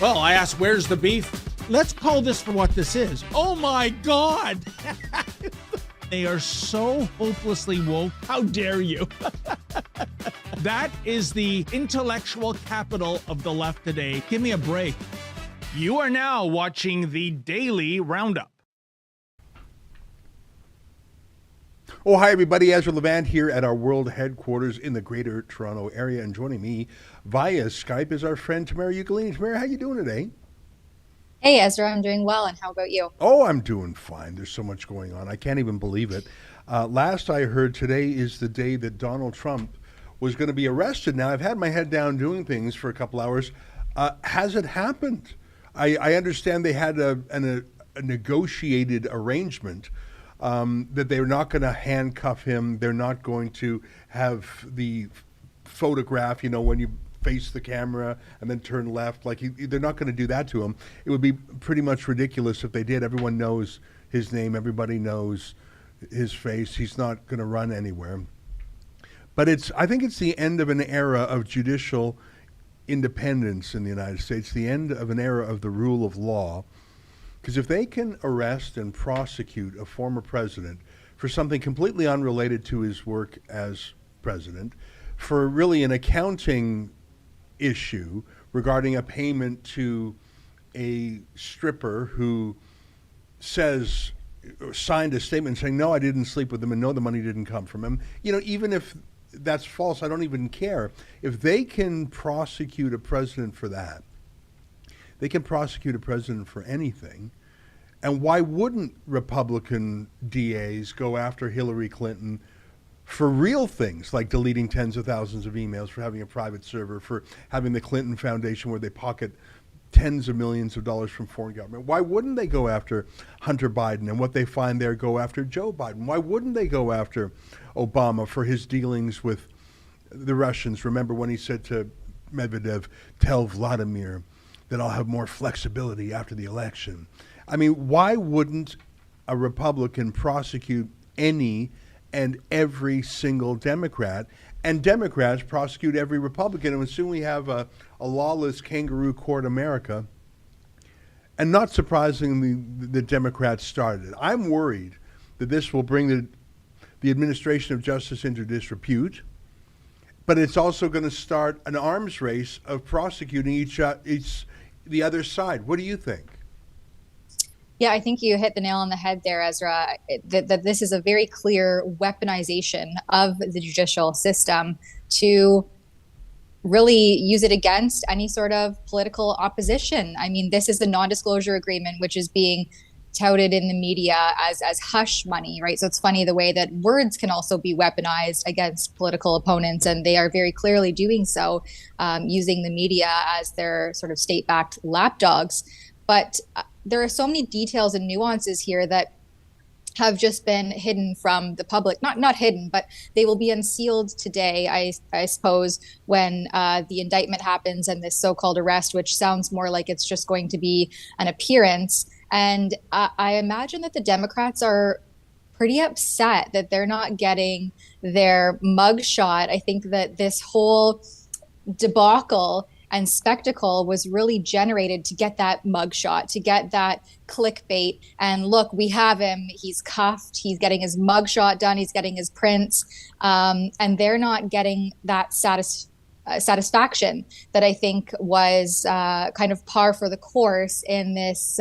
Well, I asked, where's the beef? Let's call this for what this is. Oh my God! They are so hopelessly woke. How dare you? That is the intellectual capital of the left today. Give me a break. You are now watching the Daily Roundup. Oh, hi, everybody. Ezra Levant here at our world headquarters in the Greater Toronto Area. And joining me via Skype is our friend Tamara Ugalini. Tamara, how you doing today? Hey, Ezra. I'm doing well. And how about you? Oh, I'm doing fine. There's so much going on. I can't even believe it. Last I heard, today is the day that Donald Trump was going to be arrested. Now, I've had my head down doing things for a couple hours. Has it happened? I understand they had a negotiated arrangement that they're not going to handcuff him. They're not going to have the photograph, when you face the camera and then turn left. They're not going to do that to him. It would be pretty much ridiculous if they did. Everyone knows his name. Everybody knows his face. He's not going to run anywhere. But I think it's the end of an era of judicial independence in the United States, the end of an era of the rule of law. Because if they can arrest and prosecute a former president for something completely unrelated to his work as president, for really an accounting issue regarding a payment to a stripper who signed a statement saying, no, I didn't sleep with him and no, the money didn't come from him. Even if that's false, I don't even care. If they can prosecute a president for that, they can prosecute a president for anything. And why wouldn't Republican DAs go after Hillary Clinton for real things like deleting tens of thousands of emails, for having a private server, for having the Clinton Foundation where they pocket tens of millions of dollars from foreign government? Why wouldn't they go after Hunter Biden and what they find there go after Joe Biden? Why wouldn't they go after Obama for his dealings with the Russians? Remember when he said to Medvedev, tell Vladimir that I'll have more flexibility after the election. I mean, why wouldn't a Republican prosecute any and every single Democrat, and Democrats prosecute every Republican? And soon we have a lawless kangaroo court America. And not surprisingly, the Democrats started it. I'm worried that this will bring the administration of justice into disrepute, but it's also going to start an arms race of prosecuting the other side. What do you think? Yeah, I think you hit the nail on the head there, Ezra, that this is a very clear weaponization of the judicial system to really use it against any sort of political opposition. I mean, this is the non-disclosure agreement, which is being touted in the media as hush money, right? So it's funny the way that words can also be weaponized against political opponents, and they are very clearly doing so, using the media as their sort of state-backed lapdogs. But there are so many details and nuances here that have just been hidden from the public. Not hidden, but they will be unsealed today, I suppose, when the indictment happens and this so-called arrest, which sounds more like it's just going to be an appearance. And I imagine that the Democrats are pretty upset that they're not getting their mugshot. I think that this whole debacle and spectacle was really generated to get that mugshot, to get that clickbait. And look, we have him. He's cuffed. He's getting his mugshot done. He's getting his prints. And they're not getting that satisfaction that I think was kind of par for the course in this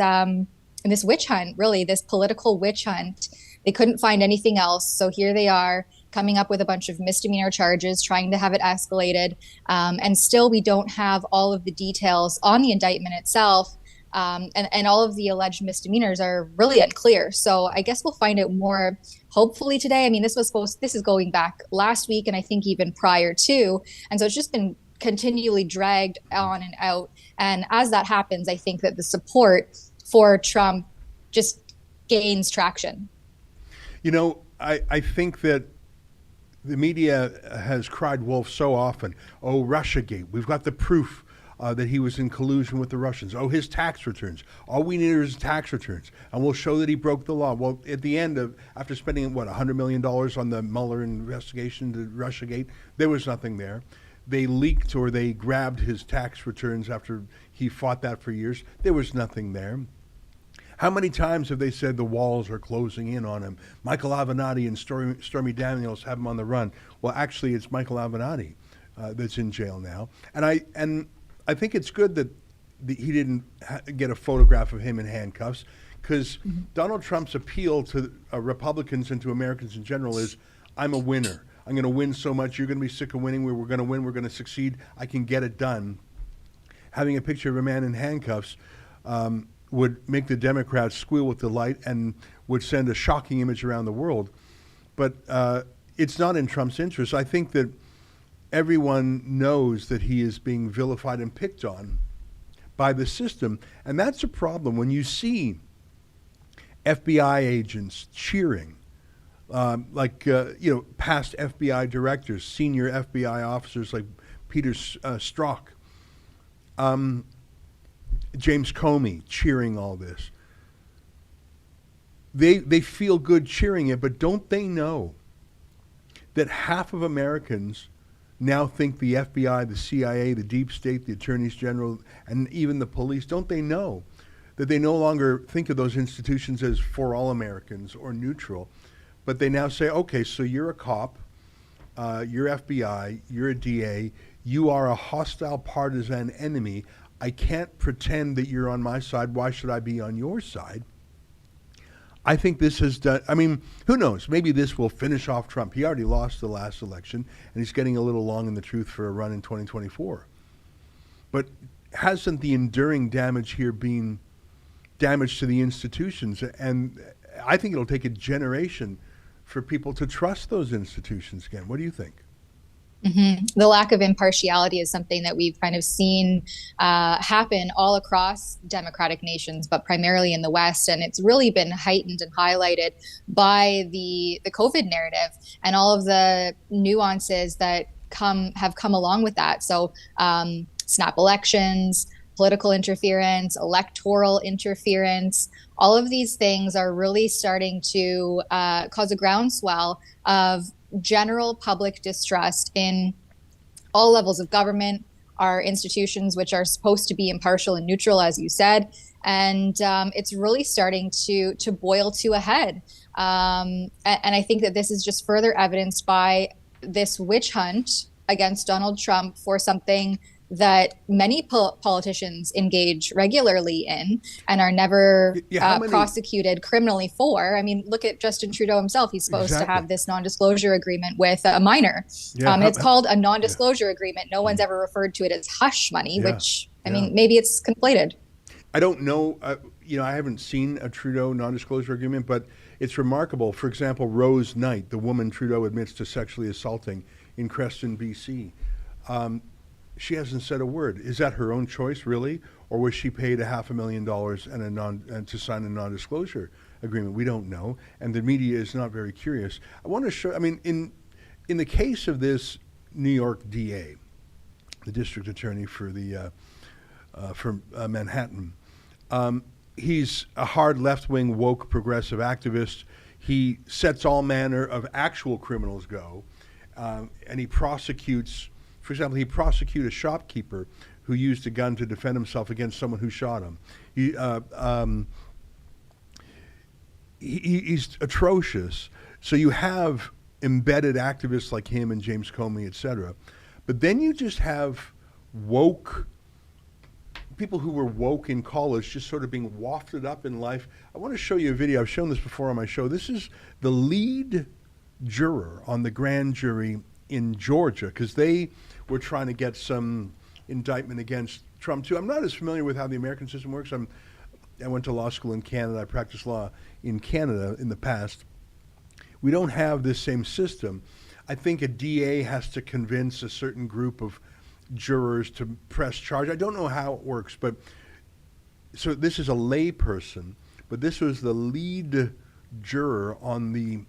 witch hunt, really, this political witch hunt. They couldn't find anything else. So here they are, coming up with a bunch of misdemeanor charges, trying to have it escalated. And still, we don't have all of the details on the indictment itself. And all of the alleged misdemeanors are really unclear. So I guess we'll find out more hopefully today. I mean, this is going back last week, and I think even prior to. And so it's just been continually dragged on and out. And as that happens, I think that the support for Trump just gains traction. I think that the media has cried wolf so often. Oh, Russiagate. We've got the proof that he was in collusion with the Russians. Oh, his tax returns. All we need are his tax returns. And we'll show that he broke the law. Well, at the end of, after spending, $100 million on the Mueller investigation to Russiagate, there was nothing there. they leaked or they grabbed his tax returns after he fought that for years. There was nothing there. How many times have they said the walls are closing in on him? Michael Avenatti and Stormy Daniels have him on the run. Well, actually, it's Michael Avenatti that's in jail now. And I think it's good that he didn't get a photograph of him in handcuffs, because Donald Trump's appeal to Republicans and to Americans in general is, I'm a winner. I'm going to win so much. You're going to be sick of winning. We're going to win. We're going to succeed. I can get it done. Having a picture of a man in handcuffs would make the Democrats squeal with delight and would send a shocking image around the world. But it's not in Trump's interest. I think that everyone knows that he is being vilified and picked on by the system. And that's a problem when you see FBI agents cheering, past FBI directors, senior FBI officers like Peter Strzok, James Comey cheering all this. They feel good cheering it, but don't they know that half of Americans now think the FBI, the CIA, the deep state, the attorneys general, and even the police, don't they know that they no longer think of those institutions as for all Americans or neutral, but they now say, okay, so you're a cop, you're FBI, you're a DA, you are a hostile partisan enemy. I can't pretend that you're on my side. Why should I be on your side? I think this has done, I mean, who knows? Maybe this will finish off Trump. He already lost the last election, and he's getting a little long in the tooth for a run in 2024. But hasn't the enduring damage here been damage to the institutions? And I think it'll take a generation for people to trust those institutions again. What do you think? The lack of impartiality is something that we've kind of seen happen all across democratic nations, but primarily in the West. And it's really been heightened and highlighted by the COVID narrative and all of the nuances that have come along with that. So snap elections, political interference, electoral interference, all of these things are really starting to cause a groundswell of general public distrust in all levels of government, our institutions, which are supposed to be impartial and neutral, as you said. And it's really starting to boil to a head. And I think that this is just further evidenced by this witch hunt against Donald Trump for something that many politicians engage regularly in and are never prosecuted criminally for. I mean, look at Justin Trudeau himself. He's supposed to have this non-disclosure agreement with a minor. It's called a non-disclosure agreement. No one's ever referred to it as hush money, which, I mean, maybe it's conflated. I don't know. I haven't seen a Trudeau non-disclosure agreement, but it's remarkable. For example, Rose Knight, the woman Trudeau admits to sexually assaulting in Creston, BC, she hasn't said a word. Is that her own choice, really? Or was she paid $500,000 and to sign a non-disclosure agreement? We don't know. And the media is not very curious. I want to show, I mean, in the case of this New York DA, the district attorney for Manhattan, he's a hard left-wing, woke, progressive activist. He sets all manner of actual criminals go, and he prosecutes. For example, he prosecuted a shopkeeper who used a gun to defend himself against someone who shot him. He's atrocious. So you have embedded activists like him and James Comey, et cetera. But then you just have woke people who were woke in college just sort of being wafted up in life. I want to show you a video. I've shown this before on my show. This is the lead juror on the grand jury in Georgia, because they were trying to get some indictment against Trump too. I'm not as familiar with how the American system works. I went to law school in Canada. I practiced law in Canada in the past. We don't have this same system. I think a DA has to convince a certain group of jurors to press charge. I don't know how it works, but so this is a lay person, but this was the lead juror on the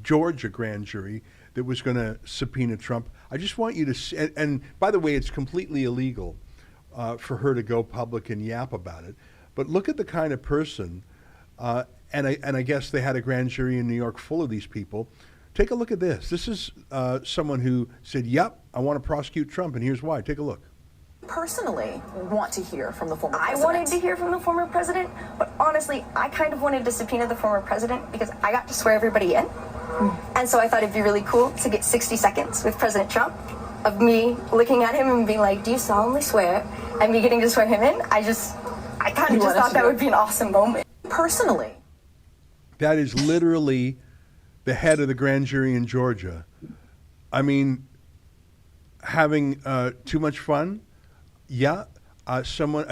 Georgia grand jury that was going to subpoena Trump. I just want you to see, and by the way, it's completely illegal for her to go public and yap about it. But look at the kind of person, and I guess they had a grand jury in New York full of these people, Take a look at this. This is someone who said, yep, I want to prosecute Trump, and here's why. Take a look. Personally want to hear from the former president. I wanted to hear from the former president, but honestly, I kind of wanted to subpoena the former president because I got to swear everybody in. And so I thought it'd be really cool to get 60 seconds with President Trump of me looking at him and being like, do you solemnly swear? And me getting to swear him in. I kind of just thought that would be an awesome moment. Personally. That is literally the head of the grand jury in Georgia. I mean, having too much fun? Yeah. A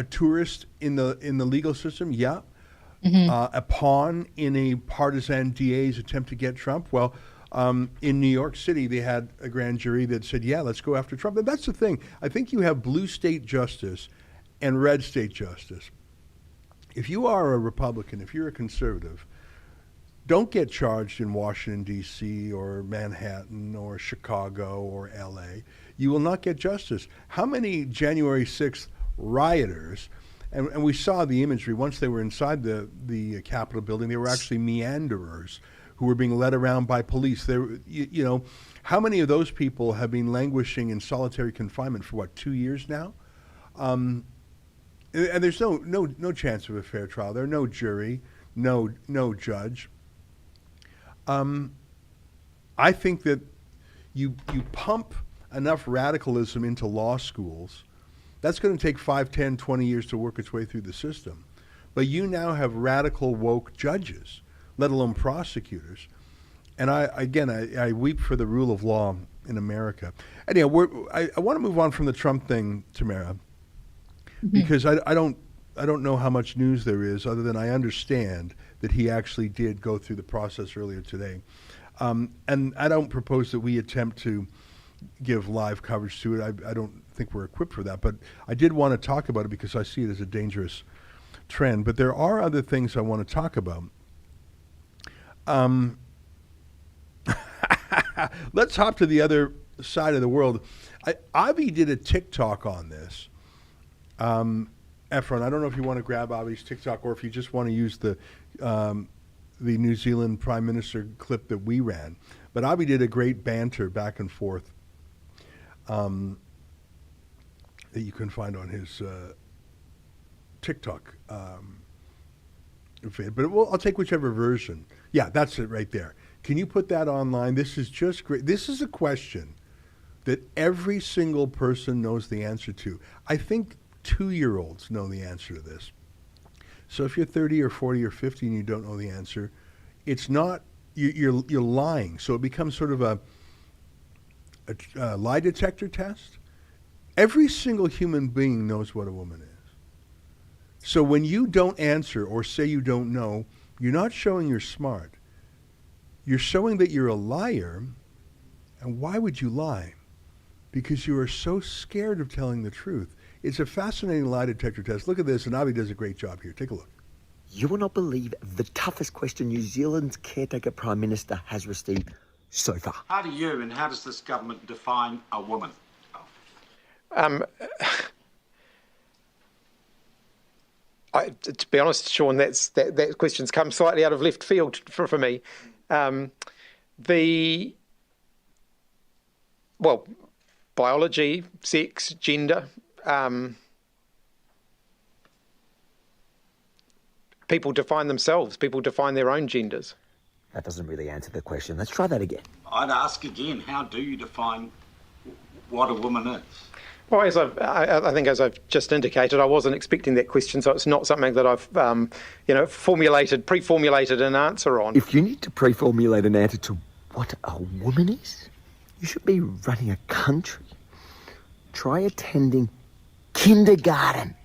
tourist in the legal system? Yeah. A pawn in a partisan DA's attempt to get Trump? Well, in New York City, they had a grand jury that said, yeah, let's go after Trump. And that's the thing. I think you have blue state justice and red state justice. If you are a Republican, if you're a conservative, don't get charged in Washington, D.C. or Manhattan or Chicago or L.A. You will not get justice. How many January 6th rioters, and we saw the imagery, once they were inside the Capitol building, they were actually meanderers who were being led around by police. They were, you know, how many of those people have been languishing in solitary confinement for, 2 years now? And there's no chance of a fair trial. There's no jury, no judge. I think that you pump enough radicalism into law schools, that's going to take 5, 10, 20 years to work its way through the system. But you now have radical woke judges, let alone prosecutors. And I weep for the rule of law in America. Anyhow, I want to move on from the Trump thing, Tamara, because I don't know how much news there is other than I understand that he actually did go through the process earlier today. And I don't propose that we attempt to give live coverage to it. I don't think we're equipped for that. But I did want to talk about it because I see it as a dangerous trend. But there are other things I want to talk about. Let's hop to the other side of the world. Avi did a TikTok on this. Efron, I don't know if you want to grab Avi's TikTok or if you just want to use the New Zealand Prime Minister clip that we ran. But Avi did a great banter back and forth that you can find on his TikTok vid. But I'll take whichever version. Yeah, that's it right there. Can you put that online? This is just great. This is a question that every single person knows the answer to. I think 2-year-olds know the answer to this. So if you're 30 or 40 or 50 and you don't know the answer, it's not, you're lying. So it becomes sort of a lie detector test. Every single human being knows what a woman is. So when you don't answer or say you don't know, you're not showing you're smart. You're showing that you're a liar. And why would you lie? Because you are so scared of telling the truth. It's a fascinating lie detector test. Look at this, and Avi does a great job here. Take a look. You will not believe the toughest question New Zealand's caretaker Prime Minister has received so far. How do you and how does this government define a woman? To be honest, Sean, that question's come slightly out of left field for me. Biology, sex, gender. People define themselves. People define their own genders. That doesn't really answer the question. Let's try that again. I'd ask again, how do you define what a woman is? Well, I think as I've just indicated, I wasn't expecting that question, so it's not something that I've, pre-formulated an answer on. If you need to pre-formulate an answer to what a woman is, you should be running a country. Try attending kindergarten.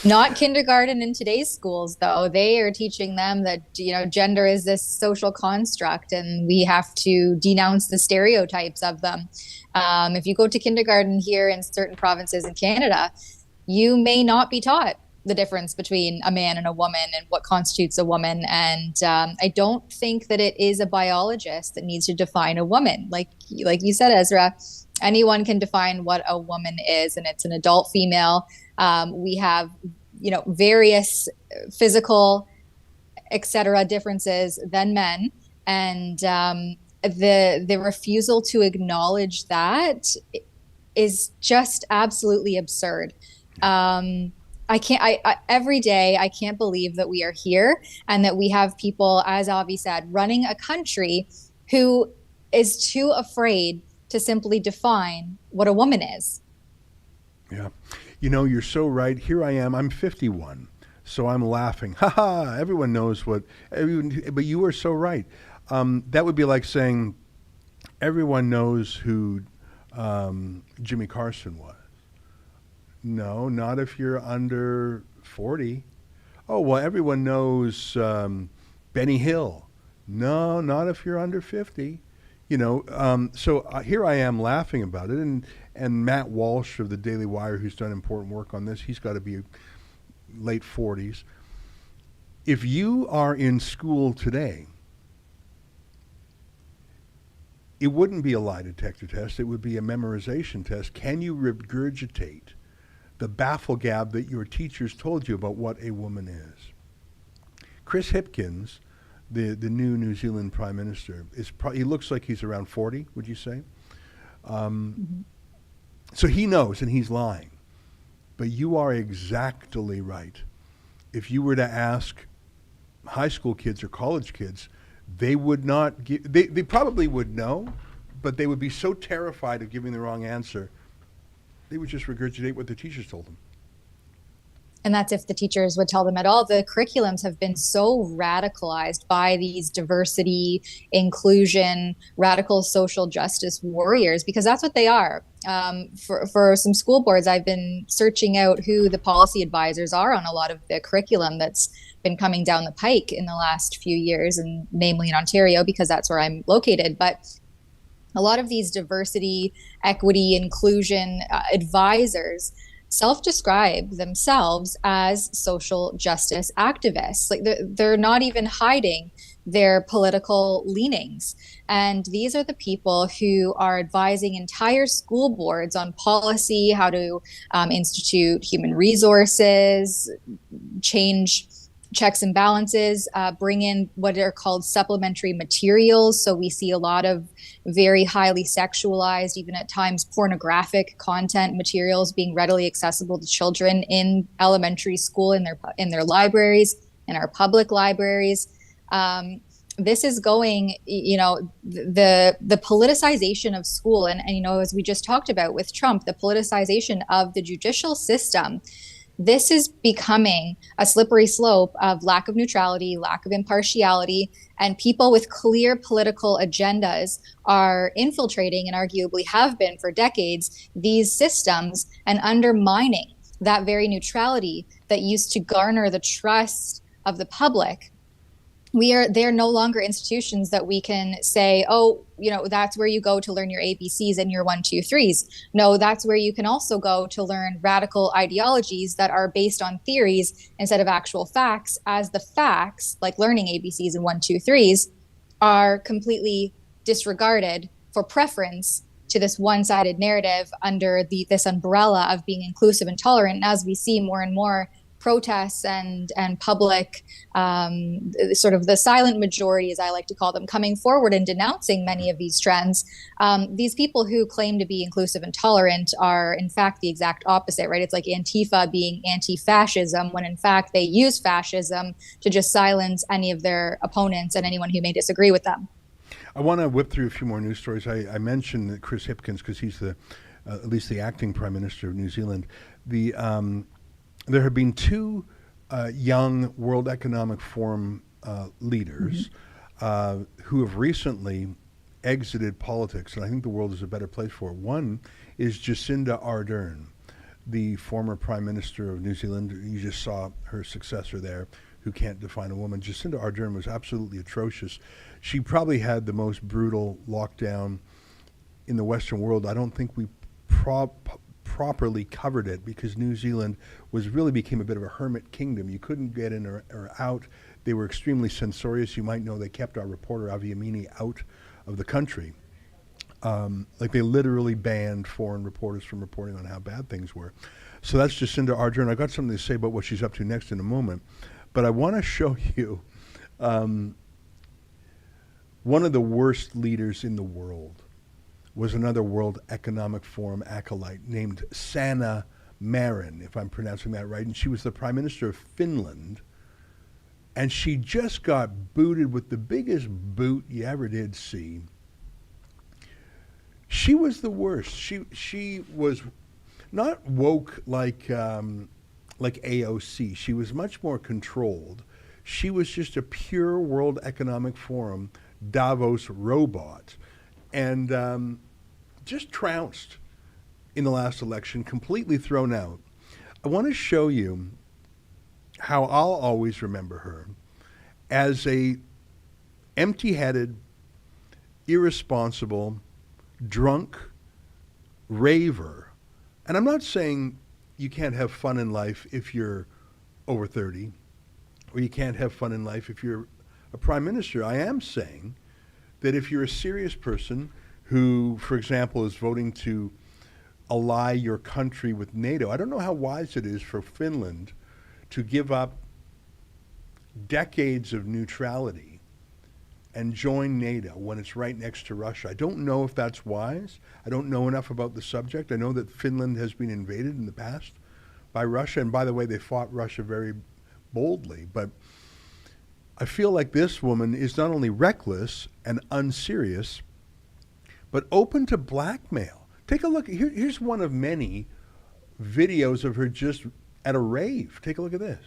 Not kindergarten in today's schools, though. They are teaching them that, gender is this social construct and we have to denounce the stereotypes of them. If you go to kindergarten here in certain provinces in Canada, you may not be taught the difference between a man and a woman and what constitutes a woman. And I don't think that it is a biologist that needs to define a woman. Like you said, Ezra, anyone can define what a woman is, and it's an adult female. We have, various physical, etc. differences than men. And the refusal to acknowledge that is just absolutely absurd. Every day, I can't believe that we are here and that we have people, as Avi said, running a country who is too afraid to simply define what a woman is. Yeah. You know, you're so right. Here I am. I'm 51, so I'm laughing. Ha ha, everyone knows but you are so right. That would be like saying everyone knows who Jimmy Carson was. No, not if you're under 40. Oh, well, everyone knows Benny Hill. No, not if you're under 50. You know, so here I am laughing about it, and Matt Walsh of the Daily Wire, who's done important work on this, he's got to be late 40s. If you are in school today, it wouldn't be a lie detector test. It would be a memorization test. Can you regurgitate the bafflegab that your teachers told you about what a woman is? Chris Hipkins, the new New Zealand Prime Minister, he looks like he's around 40, would you say? So he knows, and he's lying. But you are exactly right. If you were to ask high school kids or college kids, they would not give, they probably would know, but they would be so terrified of giving the wrong answer, they would just regurgitate what their teachers told them. And that's if the teachers would tell them at all. The curriculums have been so radicalized by these diversity, inclusion, radical social justice warriors, because that's what they are. For some school boards, I've been searching out who the policy advisors are on a lot of the curriculum that's been coming down the pike in the last few years, and namely in Ontario, because that's where I'm located. But a lot of these diversity, equity, inclusion advisors self-describe themselves as social justice activists. Like they're not even hiding their political leanings. And these are the people who are advising entire school boards on policy, how to institute human resources, change checks and balances, bring in what are called supplementary materials. So we see a lot of very highly sexualized, even at times pornographic content materials being readily accessible to children in elementary school, in their libraries, in our public libraries. This is going, the politicization of school, and as we just talked about with Trump, the politicization of the judicial system. This is becoming a slippery slope of lack of neutrality, lack of impartiality, and people with clear political agendas are infiltrating, and arguably have been for decades, these systems and undermining that very neutrality that used to garner the trust of the public. They're no longer institutions that we can say, oh, that's where you go to learn your ABCs and your 1, 2, 3s. No, that's where you can also go to learn radical ideologies that are based on theories instead of actual facts, as the facts, like learning ABCs and 1, 2, 3s, are completely disregarded for preference to this one-sided narrative under this umbrella of being inclusive and tolerant. And as we see more and more protests and public, sort of the silent majority, as I like to call them, coming forward and denouncing many of these trends. These people who claim to be inclusive and tolerant are, in fact, the exact opposite, right? It's like Antifa being anti-fascism, when in fact they use fascism to just silence any of their opponents and anyone who may disagree with them. I want to whip through a few more news stories. I mentioned Chris Hipkins because he's at least the acting Prime Minister of New Zealand. There have been two young World Economic Forum leaders who have recently exited politics, and I think the world is a better place for it. One is Jacinda Ardern, the former Prime Minister of New Zealand. You just saw her successor there, who can't define a woman. Jacinda Ardern was absolutely atrocious. She probably had the most brutal lockdown in the Western world. I don't think we properly covered it, because New Zealand became a bit of a hermit kingdom. You couldn't get in or out. They were extremely censorious. You might know they kept our reporter Avi Amini out of the country. Like they literally banned foreign reporters from reporting on how bad things were. So that's Jacinda Ardern. I got something to say about what she's up to next in a moment, but I want to show you one of the worst leaders in the world was another World Economic Forum acolyte named Sanna Marin, if I'm pronouncing that right, and she was the Prime Minister of Finland, and she just got booted with the biggest boot you ever did see. She was the worst. She was not woke like AOC. She was much more controlled. She was just a pure World Economic Forum Davos robot, and just trounced in the last election, completely thrown out. I want to show you how I'll always remember her as a empty-headed, irresponsible, drunk raver. And I'm not saying you can't have fun in life if you're over 30, or you can't have fun in life if you're a prime minister. I am saying that if you're a serious person who, for example, is voting to ally your country with NATO, I don't know how wise it is for Finland to give up decades of neutrality and join NATO when it's right next to Russia. I don't know if that's wise. I don't know enough about the subject. I know that Finland has been invaded in the past by Russia, and by the way, they fought Russia very boldly, but I feel like this woman is not only reckless and unserious, but open to blackmail. Take a look. Here's one of many videos of her just at a rave. Take a look at this.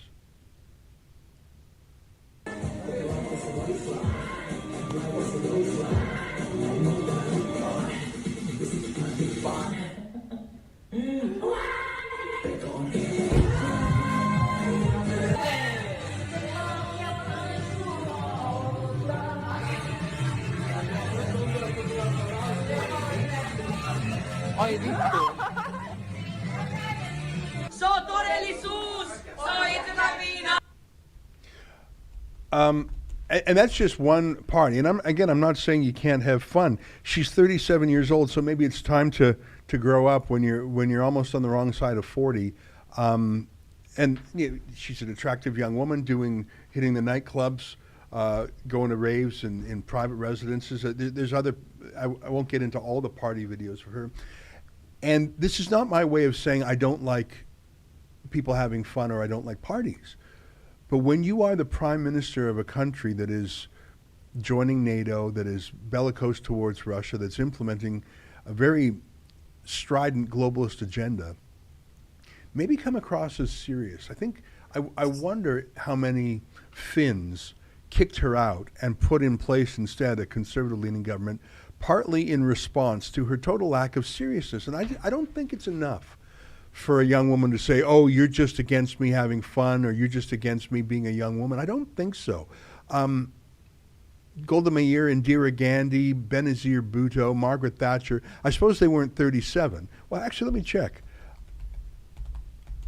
And that's just one party. And I'm not saying you can't have fun. She's 37 years old, so maybe it's time to grow up when you're almost on the wrong side of 40. And she's an attractive young woman hitting the nightclubs, going to raves in private residences. There's other. I won't get into all the party videos of her. And this is not my way of saying I don't like people having fun or I don't like parties. But when you are the prime minister of a country that is joining NATO, that is bellicose towards Russia, that's implementing a very strident globalist agenda, maybe come across as serious. I wonder how many Finns kicked her out and put in place instead a conservative-leaning government, partly in response to her total lack of seriousness. And I don't think it's enough for a young woman to say, oh, you're just against me having fun, or you're just against me being a young woman. I don't think so. Golda Meir, Indira Gandhi, Benazir Bhutto, Margaret Thatcher, I suppose they weren't 37. Well, actually, let me check.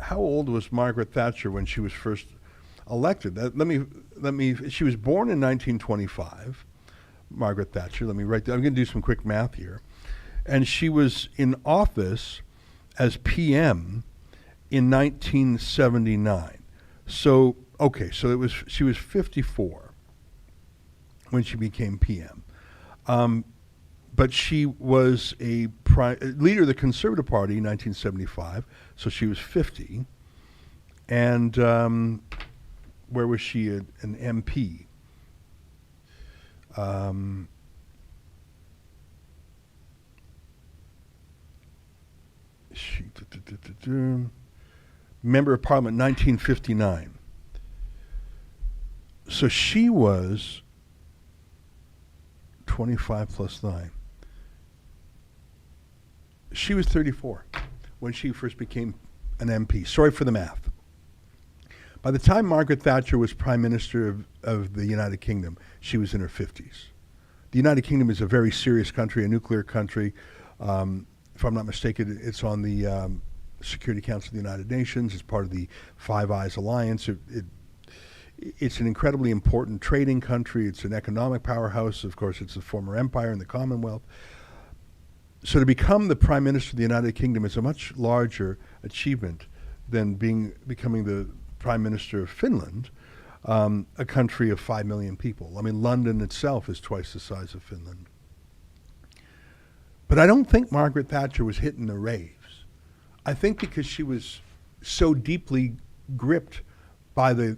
How old was Margaret Thatcher when she was first elected? She was born in 1925, Margaret Thatcher. Let me write that. I'm going to do some quick math here. And she was in office as PM in 1979. So she was 54 when she became PM. But she was a leader of the Conservative Party in 1975, so she was 50. And where was she? An MP. Member of Parliament, 1959. So she was 25 plus 9. She was 34 when she first became an MP. Sorry for the math. By the time Margaret Thatcher was Prime Minister of the United Kingdom, she was in her 50s. The United Kingdom is a very serious country, a nuclear country. If I'm not mistaken, it's on the Security Council of the United Nations. It's part of the Five Eyes Alliance. It's an incredibly important trading country. It's an economic powerhouse. Of course, it's a former empire in the Commonwealth. So to become the Prime Minister of the United Kingdom is a much larger achievement than becoming the Prime Minister of Finland. a country of 5 million people. I mean, London itself is twice the size of Finland. But I don't think Margaret Thatcher was hitting the raves. I think because she was so deeply gripped by the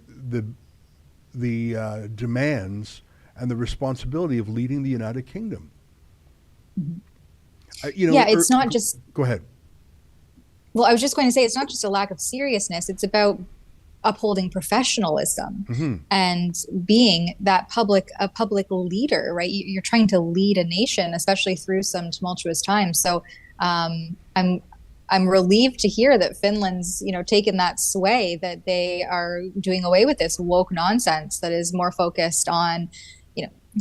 demands and the responsibility of leading the United Kingdom. It's not just... Go ahead. Well, I was just going to say, it's not just a lack of seriousness. It's about upholding professionalism and being that a public leader, right? You're trying to lead a nation, especially through some tumultuous times. So I'm relieved to hear that Finland's, taken that sway, that they are doing away with this woke nonsense that is more focused on,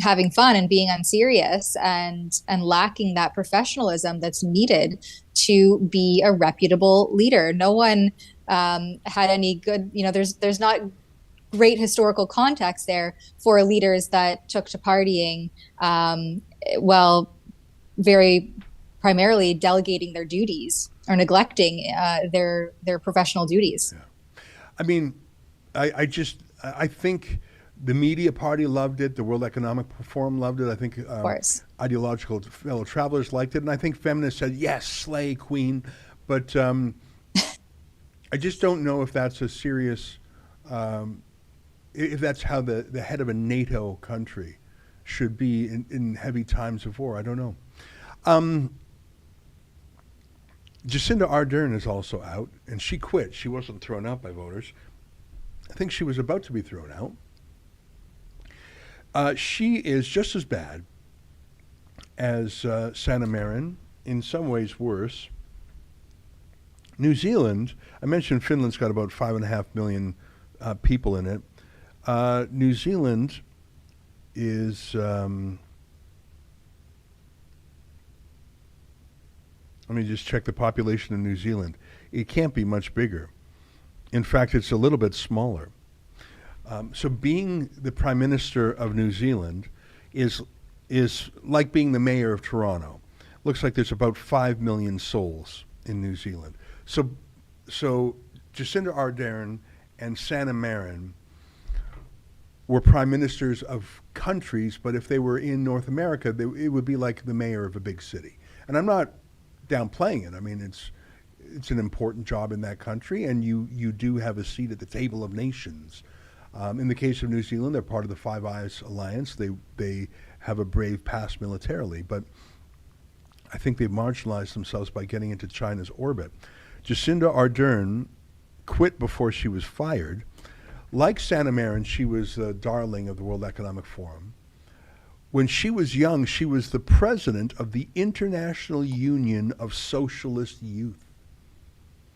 having fun and being unserious and lacking that professionalism that's needed to be a reputable leader. No one had any good, there's not great historical context there for leaders that took to partying, very primarily delegating their duties or neglecting their professional duties. Yeah. I mean, I think the media party loved it. The World Economic Forum loved it. I think of course. Ideological fellow travelers liked it. And I think feminists said, yes, slay queen. But I just don't know if that's a serious, if that's how the head of a NATO country should be in heavy times of war. I don't know. Jacinda Ardern is also out, and she quit. She wasn't thrown out by voters. I think she was about to be thrown out. She is just as bad as Sanna Marin, in some ways worse. New Zealand, I mentioned Finland's got about 5.5 million people in it. New Zealand is, let me just check the population of New Zealand. It can't be much bigger. In fact, it's a little bit smaller. So being the Prime Minister of New Zealand is like being the mayor of Toronto. Looks like there's about 5 million souls in New Zealand. So Jacinda Ardern and Sanna Marin were prime ministers of countries, but if they were in North America, it would be like the mayor of a big city. And I'm not downplaying it. I mean, it's an important job in that country, and you do have a seat at the table of nations. In the case of New Zealand, they're part of the Five Eyes Alliance. They have a brave past militarily, but I think they've marginalized themselves by getting into China's orbit. Jacinda Ardern quit before she was fired. Like Sanna Marin, she was the darling of the World Economic Forum. When she was young, she was the president of the International Union of Socialist Youth.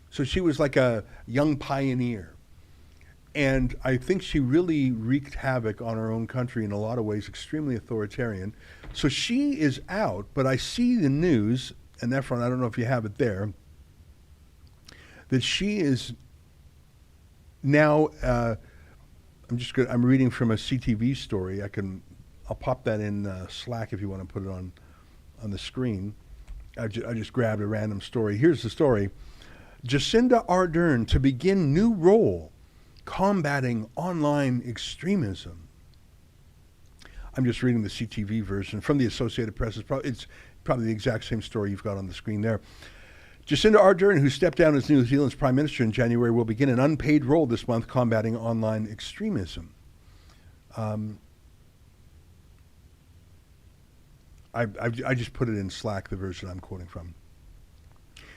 So she was like a young pioneer. And I think she really wreaked havoc on her own country in a lot of ways, extremely authoritarian. So she is out, but I see the news, and Efron, I don't know if you have it there, that she is now, I'm reading from a CTV story. I'll pop that in Slack if you want to put it on the screen. I just grabbed a random story. Here's the story. Jacinda Ardern to begin new role combating online extremism. I'm just reading the CTV version from the Associated Press. It's probably the exact same story you've got on the screen there. Jacinda Ardern, who stepped down as New Zealand's Prime Minister in January, will begin an unpaid role this month combating online extremism. I just put it in Slack, the version I'm quoting from.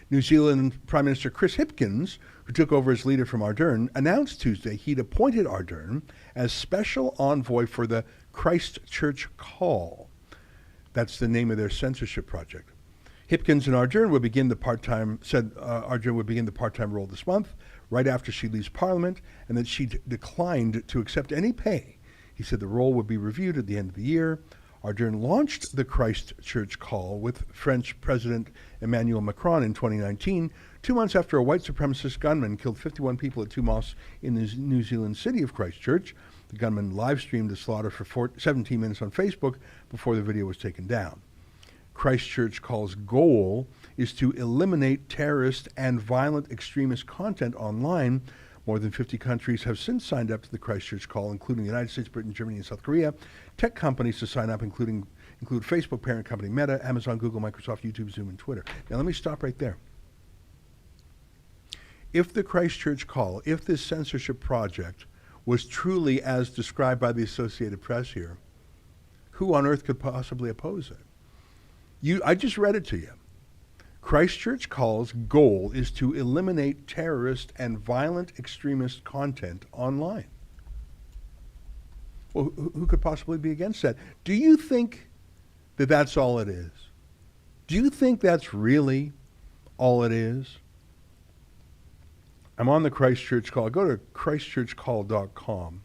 New Zealand Prime Minister Chris Hipkins, who took over as leader from Ardern, announced Tuesday he'd appointed Ardern as special envoy for the Christchurch Call. That's the name of their censorship project. Hipkins and Ardern would begin the part-time role this month, right after she leaves Parliament, and that she declined to accept any pay. He said the role would be reviewed at the end of the year. Ardern launched the Christchurch Call with French President Emmanuel Macron in 2019, 2 months after a white supremacist gunman killed 51 people at two mosques in the New Zealand city of Christchurch. The gunman live-streamed the slaughter for 17 minutes on Facebook before the video was taken down. Christchurch Call's goal is to eliminate terrorist and violent extremist content online More than 50 countries have since signed up to the Christchurch call, including the United States, Britain, Germany, and South Korea. Tech companies to sign up include Facebook parent company Meta, Amazon, Google, Microsoft, YouTube, Zoom, and Twitter. Now let me stop right there. If the Christchurch call, if this censorship project was truly as described by the Associated Press here, who on earth could possibly oppose it? I just read it to you. Christchurch Call's goal is to eliminate terrorist and violent extremist content online. Well, who could possibly be against that? Do you think that that's all it is? Do you think that's really all it is? I'm on the Christchurch Call. Go to christchurchcall.com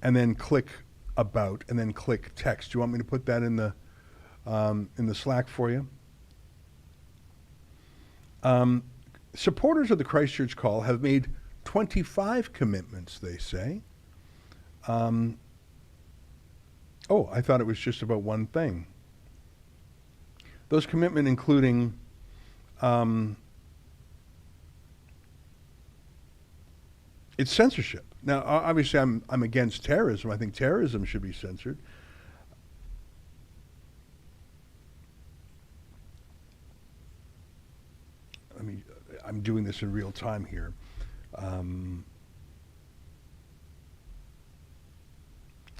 and then click About and then click Text. Do you want me to put that in the Slack for you? Supporters of the Christchurch Call have made 25 commitments, they say. Oh, I thought it was just about one thing. Those commitments including it's censorship. Now, obviously, I'm against terrorism. I think terrorism should be censored. I'm doing this in real time here.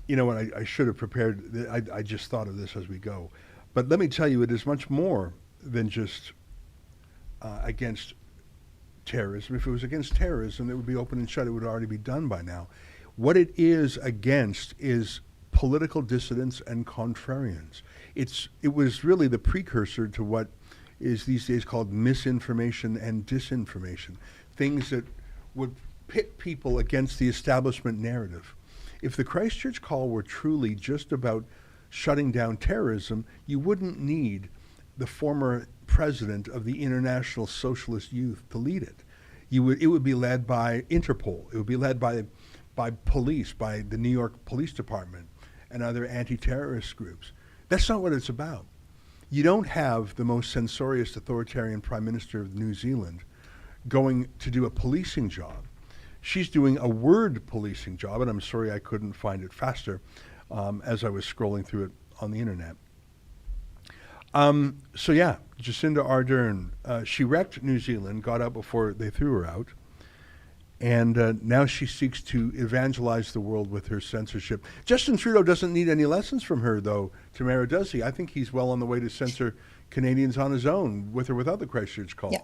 You know what? I should have prepared. I just thought of this as we go. But let me tell you, it is much more than just against terrorism. If it was against terrorism, it would be open and shut. It would already be done by now. What it is against is political dissidents and contrarians. It was really the precursor to what is these days called misinformation and disinformation, things that would pit people against the establishment narrative. If the Christchurch Call were truly just about shutting down terrorism, you wouldn't need the former president of the International Socialist Youth to lead it. It would be led by Interpol. It would be led by police, by the New York Police Department and other anti-terrorist groups. That's not what it's about. You don't have the most censorious authoritarian Prime Minister of New Zealand going to do a policing job. She's doing a word policing job, and I'm sorry I couldn't find it faster as I was scrolling through it on the internet. So yeah, Jacinda Ardern, she wrecked New Zealand, got out before they threw her out, and now she seeks to evangelize the world with her censorship. Justin Trudeau doesn't need any lessons from her, though, Tamara, does he? I think he's well on the way to censor Canadians on his own, with or without the Christchurch Call. Yeah,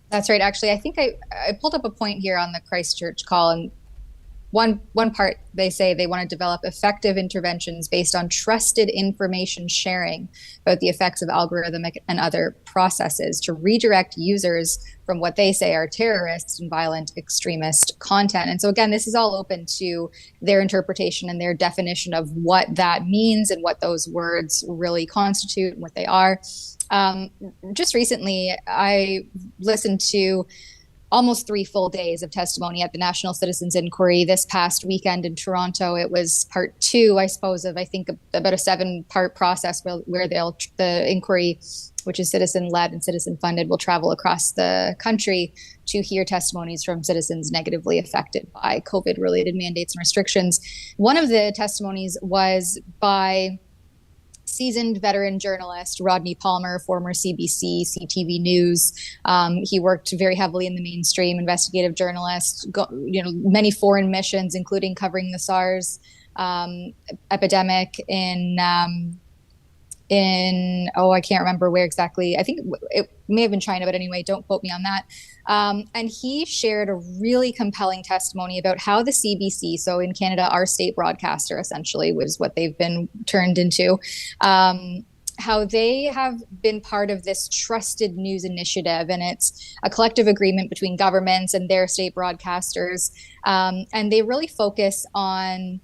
that's right. Actually, I think I pulled up a point here on the Christchurch Call, and one part, they say they want to develop effective interventions based on trusted information sharing about the effects of algorithmic and other processes to redirect users from what they say are terrorist and violent extremist content. And so again, this is all open to their interpretation and their definition of what that means and what those words really constitute and what they are. Just recently, I listened to almost 3 full days of testimony at the National Citizens Inquiry this past weekend in Toronto. It was part 2, I suppose, of I think about a 7-part process where the inquiry, which is citizen-led and citizen-funded, will travel across the country to hear testimonies from citizens negatively affected by COVID-related mandates and restrictions. One of the testimonies was by seasoned veteran journalist Rodney Palmer, former CBC, CTV News. He worked very heavily in the mainstream, investigative journalist, many foreign missions, including covering the SARS epidemic in I can't remember where exactly. I think it may have been China, but anyway, don't quote me on that. And he shared a really compelling testimony about how the CBC, so in Canada, our state broadcaster essentially was what they've been turned into, how they have been part of this trusted news initiative. And it's a collective agreement between governments and their state broadcasters. And they really focus on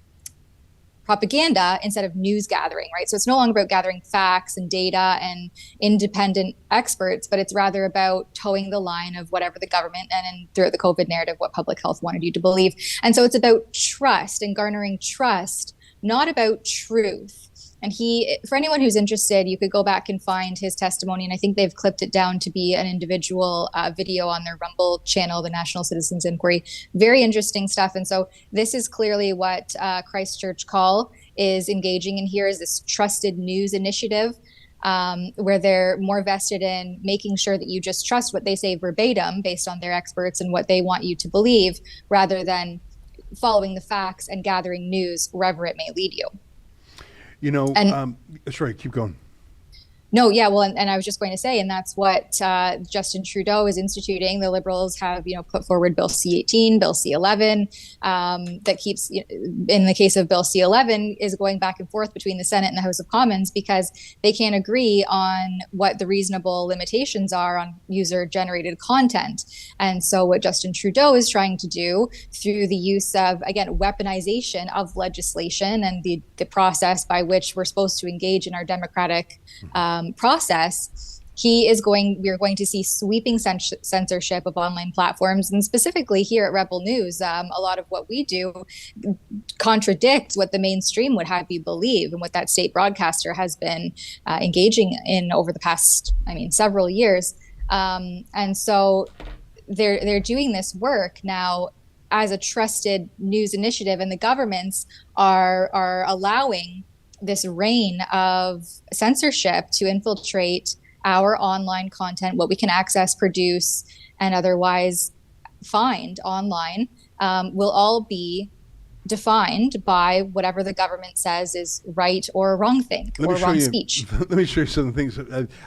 propaganda instead of news gathering, right? So it's no longer about gathering facts and data and independent experts, but it's rather about towing the line of whatever the government and throughout the COVID narrative, what public health wanted you to believe. And so it's about trust and garnering trust, not about truth. And he, for anyone who's interested, you could go back and find his testimony. And I think they've clipped it down to be an individual video on their Rumble channel, the National Citizens Inquiry. Very interesting stuff. And so this is clearly what Christchurch Call is engaging in here, is this trusted news initiative, where they're more vested in making sure that you just trust what they say verbatim based on their experts and what they want you to believe, rather than following the facts and gathering news wherever it may lead you. You know, And- sorry, keep going. No, yeah, well, and I was just going to say, and that's what Justin Trudeau is instituting. The Liberals have, put forward Bill C-18, Bill C-11, that keeps, in the case of Bill C-11, is going back and forth between the Senate and the House of Commons because they can't agree on what the reasonable limitations are on user-generated content. And so what Justin Trudeau is trying to do through the use of, again, weaponization of legislation and the process by which we're supposed to engage in our democratic process, we are going to see sweeping censorship of online platforms. And specifically here at Rebel News, a lot of what we do contradicts what the mainstream would have you believe and what that state broadcaster has been engaging in over the past, several years. And so they're doing this work now as a trusted news initiative, and the governments are allowing this reign of censorship to infiltrate our online content, what we can access, produce, and otherwise find online, will all be defined by whatever the government says is right or wrong thing or wrong speech. Let me show you some things.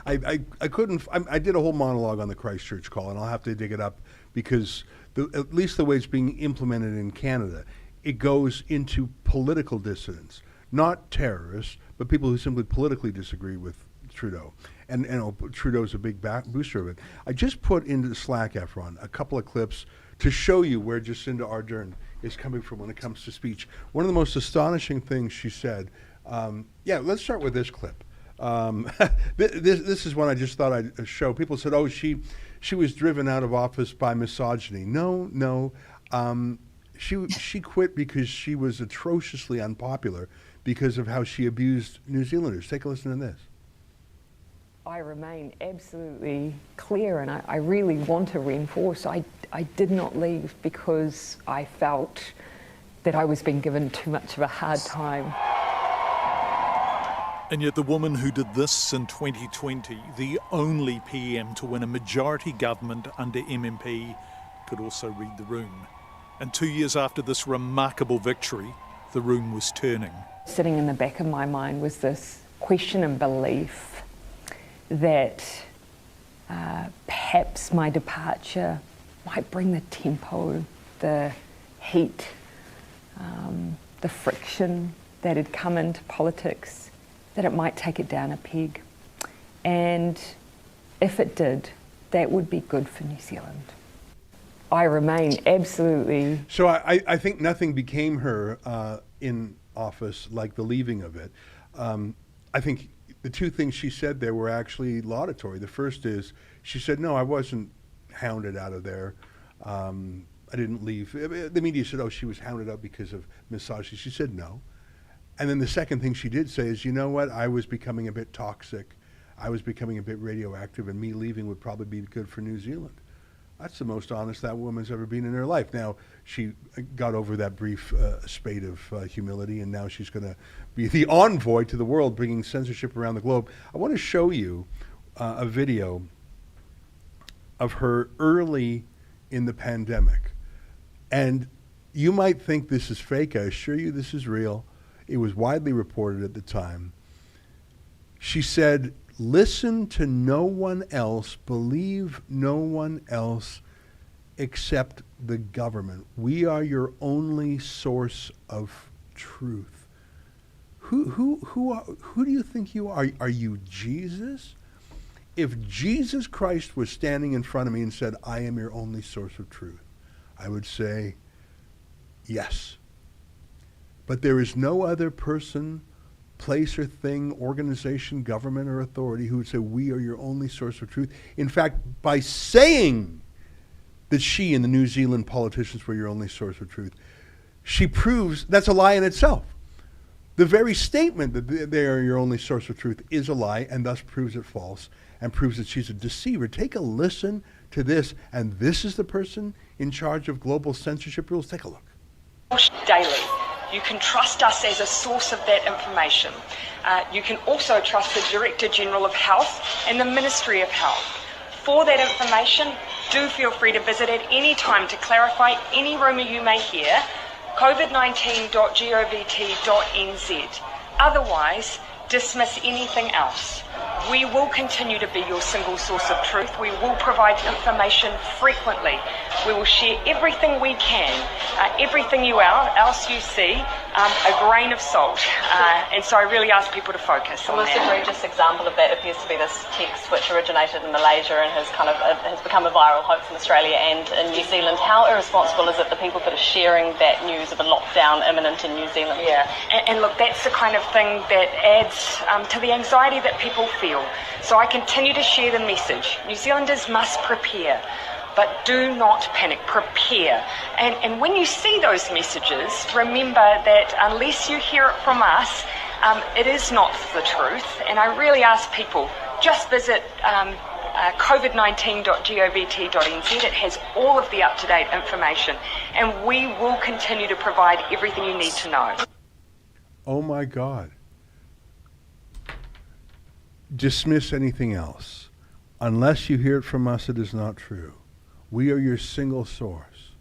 I did a whole monologue on the Christchurch Call, and I'll have to dig it up because at least the way it's being implemented in Canada, it goes into political dissidents. Not terrorists, but people who simply politically disagree with Trudeau. And Trudeau's a big booster of it. I just put into the Slack, Efron, a couple of clips to show you where Jacinda Ardern is coming from when it comes to speech. One of the most astonishing things she said, let's start with this clip. This is one I just thought I'd show. People said, she was driven out of office by misogyny. No. She quit because she was atrociously unpopular because of how she abused New Zealanders. Take a listen to this. I remain absolutely clear, and I really want to reinforce, I did not leave because I felt that I was being given too much of a hard time. And yet the woman who did this in 2020, the only PM to win a majority government under MMP, could also read the room. And 2 years after this remarkable victory, the room was turning. Sitting in the back of my mind was this question and belief that perhaps my departure might bring the tempo, the heat, the friction that had come into politics, that it might take it down a peg. And if it did, that would be good for New Zealand. I remain absolutely... So I think nothing became her in office like the leaving of it. I think the two things she said there were actually laudatory. The first is she said, no, I wasn't hounded out of there. I didn't leave. The media said, she was hounded out because of misogyny. She said no. And then the second thing she did say is, you know what, I was becoming a bit toxic. I was becoming a bit radioactive, and me leaving would probably be good for New Zealand. That's the most honest that woman's ever been in her life. Now, she got over that brief spate of humility, and now she's going to be the envoy to the world, bringing censorship around the globe. I want to show you a video of her early in the pandemic. And you might think this is fake. I assure you this is real. It was widely reported at the time. She said, listen to no one else, believe no one else except the government. We are your only source of truth. Who do you think you are? Are you Jesus? If Jesus Christ was standing in front of me and said, I am your only source of truth, I would say, yes. But there is no other person, place or thing, organization, government or authority who would say, we are your only source of truth. In fact, by saying that she and the New Zealand politicians were your only source of truth, she proves that's a lie in itself. The very statement that they are your only source of truth is a lie and thus proves it false and proves that she's a deceiver. Take a listen to this, and this is the person in charge of global censorship rules. Take a look. Daily. You can trust us as a source of that information. You can also trust the Director General of Health and the Ministry of Health. For that information, do feel free to visit at any time to clarify any rumour you may hear, covid19.govt.nz. Otherwise, dismiss anything else. We will continue to be your single source of truth. We will provide information frequently. We will share everything we can, everything else you see, a grain of salt. And so I really ask people to focus on that. The most egregious example of that appears to be this text which originated in Malaysia and has become a viral hoax in Australia and in New Zealand. How irresponsible is it the people that are sharing that news of a lockdown imminent in New Zealand? Yeah, and look, that's the kind of thing that adds to the anxiety that people feel. So I continue to share the message. New Zealanders must prepare, but do not panic, prepare. And when you see those messages, remember that unless you hear it from us, it is not the truth. And I really ask people, just visit covid19.govt.nz. It has all of the up-to-date information, and we will continue to provide everything you need to know. Oh my God. Dismiss anything else. Unless you hear it from us, it is not true. We are your single source.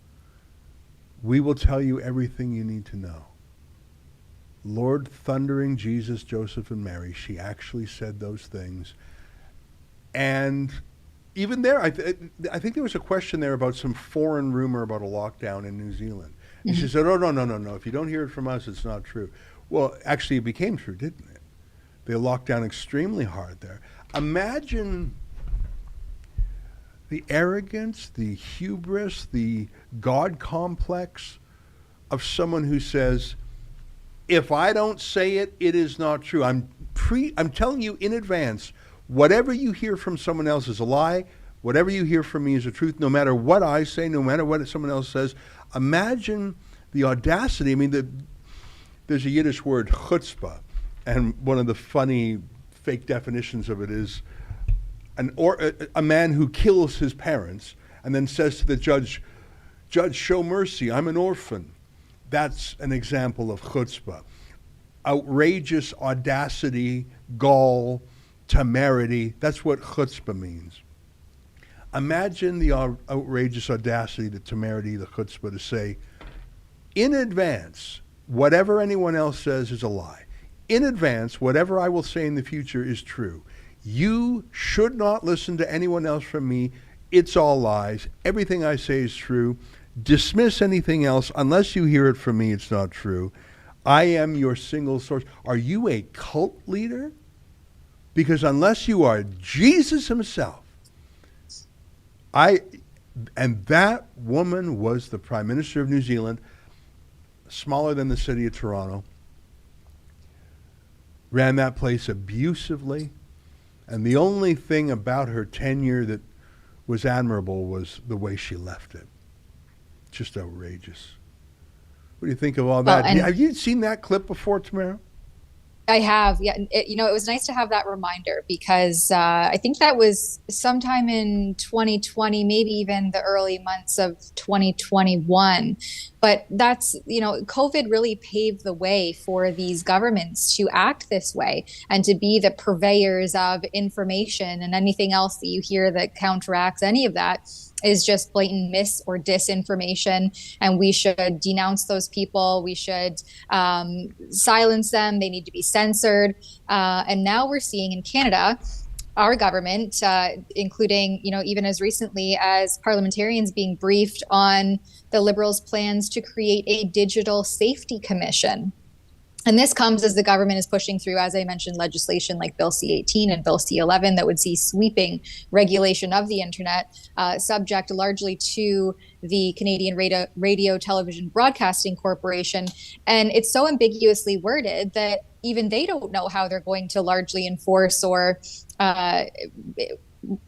We will tell you everything you need to know. Lord thundering Jesus, Joseph, and Mary, she actually said those things. And even there, I think there was a question there about some foreign rumor about a lockdown in New Zealand. And she said, oh, no. If you don't hear it from us, it's not true. Well, actually, it became true, didn't it? They locked down extremely hard there. Imagine the arrogance, the hubris, the God complex of someone who says, if I don't say it, it is not true. I'm telling you in advance, whatever you hear from someone else is a lie. Whatever you hear from me is a truth, no matter what I say, no matter what someone else says. Imagine the audacity. I mean, there's a Yiddish word, chutzpah. And one of the funny fake definitions of it is a man who kills his parents and then says to the judge, show mercy, I'm an orphan. That's an example of chutzpah. Outrageous audacity, gall, temerity. That's what chutzpah means. Imagine the outrageous audacity, the temerity, the chutzpah to say, in advance, whatever anyone else says is a lie. In advance, whatever I will say in the future is true. You should not listen to anyone else from me. It's all lies. Everything I say is true. Dismiss anything else. Unless you hear it from me, it's not true. I am your single source. Are you a cult leader? Because unless you are Jesus himself, and that woman was the Prime Minister of New Zealand, smaller than the city of Toronto, ran that place abusively, and the only thing about her tenure that was admirable was the way she left it. Just outrageous. What do you think of all that? Have you seen that clip before, Tamara? I have, yeah. It was nice to have that reminder because I think that was sometime in 2020, maybe even the early months of 2021. But that's, COVID really paved the way for these governments to act this way and to be the purveyors of information, and anything else that you hear that counteracts any of that is just blatant mis or disinformation. And we should denounce those people. We should silence them. They need to be censored. And now we're seeing in Canada, our government, including, even as recently as parliamentarians being briefed on the Liberals' plans to create a digital safety commission. And this comes as the government is pushing through, as I mentioned, legislation like Bill C-18 and Bill C-11 that would see sweeping regulation of the internet, subject largely to the Canadian Radio Television Broadcasting Corporation. And it's so ambiguously worded that even they don't know how they're going to largely enforce or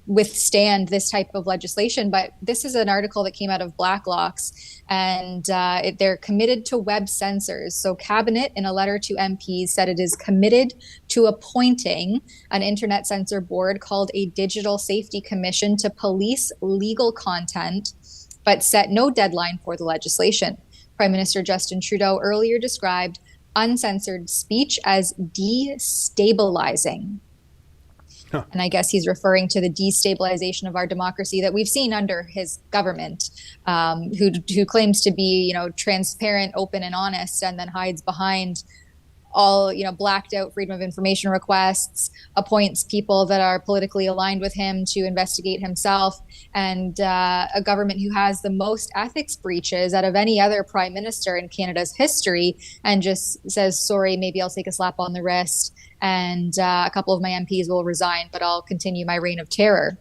withstand this type of legislation. But this is an article that came out of Blacklock's, and they're committed to web censors. So Cabinet, in a letter to MPs, said it is committed to appointing an internet censor board called a Digital Safety Commission to police legal content, but set no deadline for the legislation. Prime Minister Justin Trudeau earlier described uncensored speech as destabilizing. And I guess he's referring to the destabilization of our democracy that we've seen under his government, who claims to be, transparent, open, and honest, and then hides behind all, blacked out freedom of information requests, appoints people that are politically aligned with him to investigate himself, and a government who has the most ethics breaches out of any other prime minister in Canada's history, and just says, sorry, maybe I'll take a slap on the wrist, and a couple of my MPs will resign, but I'll continue my reign of terror.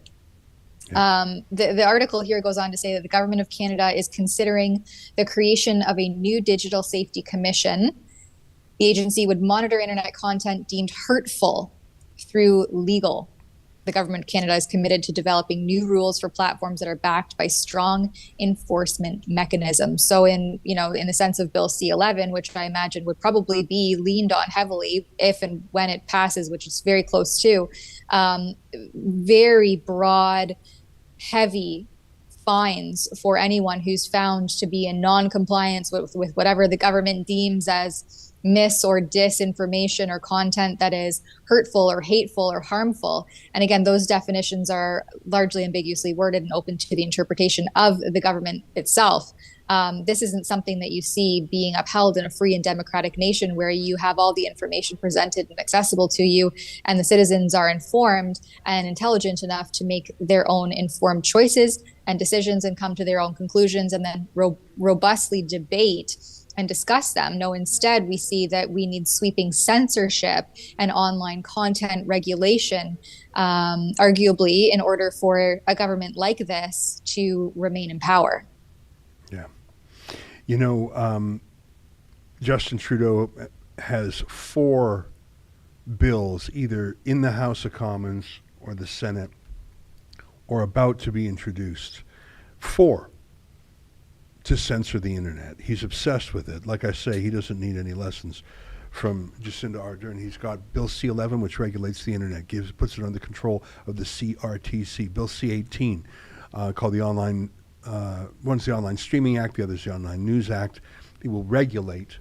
Yeah. The article here goes on to say that the government of Canada is considering the creation of a new digital safety commission. The agency would monitor internet content deemed hurtful through legal. The government of Canada is committed to developing new rules for platforms that are backed by strong enforcement mechanisms. So in the sense of Bill C-11, which I imagine would probably be leaned on heavily if and when it passes, which it's very close to, very broad, heavy fines for anyone who's found to be in non-compliance with whatever the government deems as mis or disinformation or content that is hurtful or hateful or harmful. And again, those definitions are largely ambiguously worded and open to the interpretation of the government itself. This isn't something that you see being upheld in a free and democratic nation where you have all the information presented and accessible to you, and the citizens are informed and intelligent enough to make their own informed choices and decisions and come to their own conclusions and then robustly debate and discuss them. No, instead, we see that we need sweeping censorship and online content regulation, arguably, in order for a government like this to remain in power. Yeah. Justin Trudeau has 4 bills either in the House of Commons or the Senate or about to be introduced. 4. To censor the internet. He's obsessed with it. Like I say, he doesn't need any lessons from Jacinda Ardern. He's got Bill C-11, which regulates the internet, puts it under control of the CRTC. Bill C-18, called the Online, one's the Online Streaming Act, the other's the Online News Act. It will regulate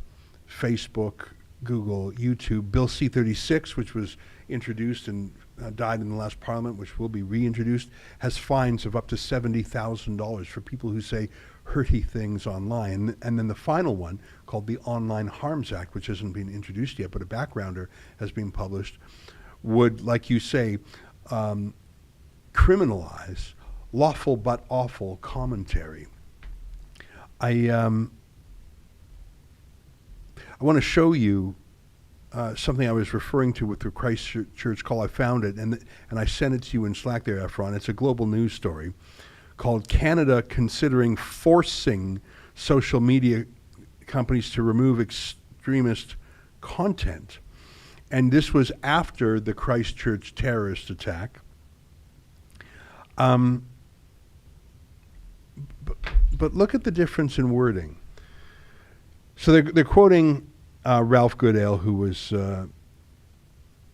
Facebook, Google, YouTube. Bill C-36, which was introduced and died in the last Parliament, which will be reintroduced, has fines of up to $70,000 for people who say hurty things online. And then the final one, called the Online Harms Act, which hasn't been introduced yet, but a backgrounder has been published, would, like you say, criminalize lawful but awful commentary. I want to show you something I was referring to with the Christchurch call. I found it, and I sent it to you in Slack there, Efron. It's a global news story called Canada Considering Forcing Social Media Companies to Remove Extremist Content. And this was after the Christchurch terrorist attack. But look at the difference in wording. So they're quoting Ralph Goodale, who was